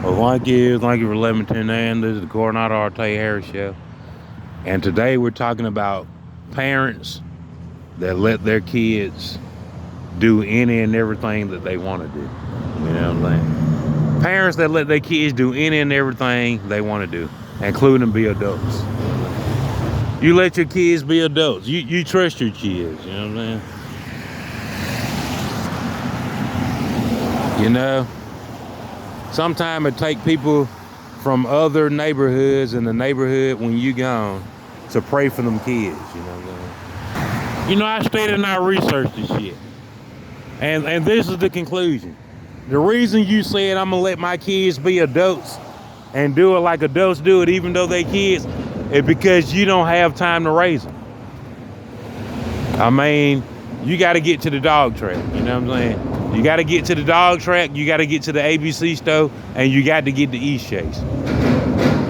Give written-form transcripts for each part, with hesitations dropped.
Well, thank you for letting me tune in. This is the Koranado Harris Show. And today we're talking about parents that let their kids do any and everything that they want to do. You know what I'm saying? Parents that let their kids do any and everything they want to do, including be adults. You let your kids be adults. You trust your kids, you know what I'm saying? You know, sometimes it take people from other neighborhoods in the neighborhood when you gone to pray for them kids, you know what I'm saying? You know, I stayed and I researched this shit. And this is the conclusion. The reason you said I'm gonna let my kids be adults and do it like adults do it even though they kids is because you don't have time to raise them. I mean, you gotta get to the dog track, you know what I'm saying? You gotta get to the dog track, you gotta get to the ABC store, and you got to get to East Chase.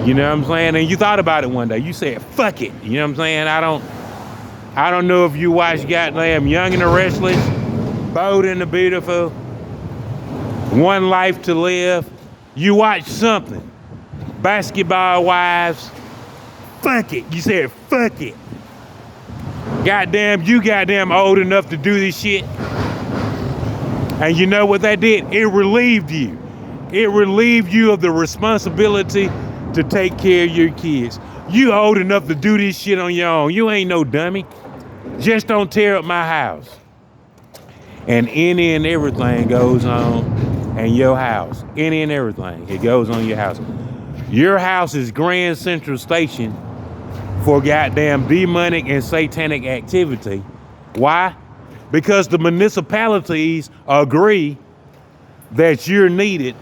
You know what I'm saying? And you thought about it one day. You said, fuck it. You know what I'm saying? I don't know if you watch goddamn Young and the Restless, Bold and the Beautiful, One Life to Live. You watch something. Basketball Wives. Fuck it. You said, fuck it. Goddamn, you goddamn old enough to do this shit. And you know what that did? It relieved you. It relieved you of the responsibility to take care of your kids. You old enough to do this shit on your own. You ain't no dummy. Just don't tear up my house. And any and everything goes on in your house. Any and everything. It goes on your house. Your house is Grand Central Station for goddamn demonic and satanic activity. Why? Because the municipalities agree that you're needed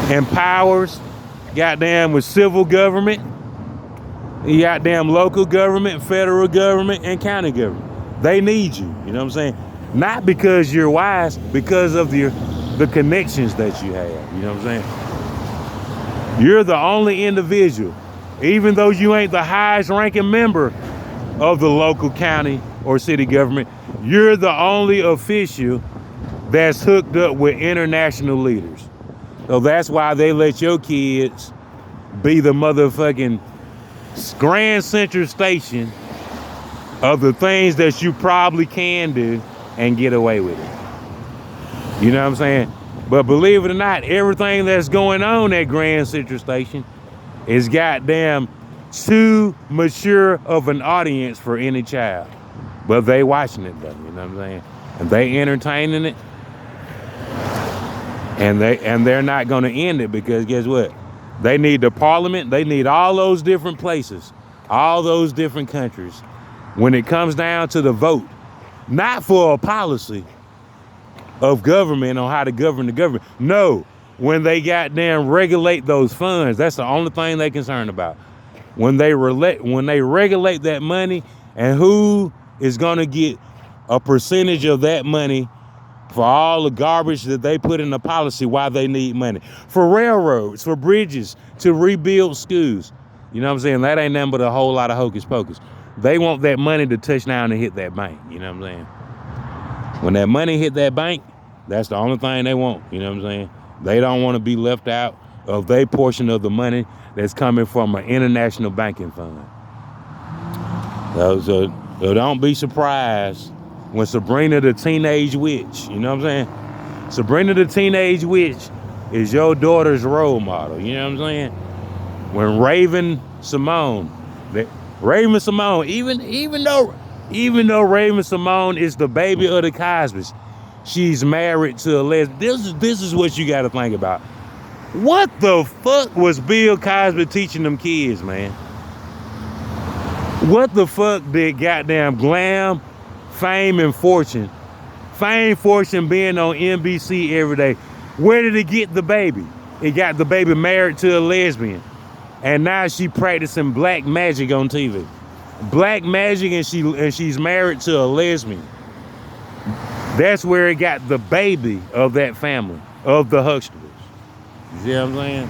in powers, goddamn, with civil government, goddamn local government, federal government, and county government. They need you, you know what I'm saying? Not because you're wise, because of the connections that you have, you know what I'm saying? You're the only individual, even though you ain't the highest ranking member of the local county or city government, you're the only official that's hooked up with international leaders. So that's why they let your kids be the motherfucking Grand Central Station of the things that you probably can do and get away with it. You know what I'm saying? But believe it or not, everything that's going on at Grand Central Station is goddamn too mature of an audience for any child. But they watching it though, you know what I'm saying? And they entertaining it. And they're not gonna end it because guess what? They need the parliament, they need all those different places, all those different countries. When it comes down to the vote, not for a policy of government on how to govern the government. No, when they goddamn regulate those funds, that's the only thing they concerned about. When they regulate that money and who is gonna get a percentage of that money for all the garbage that they put in the policy, why they need money. For railroads, for bridges, to rebuild schools. You know what I'm saying? That ain't nothing but a whole lot of hocus pocus. They want that money to touch down and hit that bank. You know what I'm saying? When that money hit that bank, that's the only thing they want. You know what I'm saying? They don't want to be left out of their portion of the money that's coming from an international banking fund. So don't be surprised when Sabrina the Teenage Witch, you know what I'm saying? Sabrina the Teenage Witch is your daughter's role model, you know what I'm saying? When Raven Simone, even though Raven Simone is the baby of the Cosbys, she's married to a lesbian. This is what you got to think about. What the fuck was Bill Cosby teaching them kids, man? What the fuck did goddamn Glam, Fame, and Fortune, being on NBC every day, where did it get the baby? It got the baby married to a lesbian. And now she practicing black magic on TV. Black magic, and she's married to a lesbian. That's where it got the baby of that family, of the Huxtables. You see what I'm saying?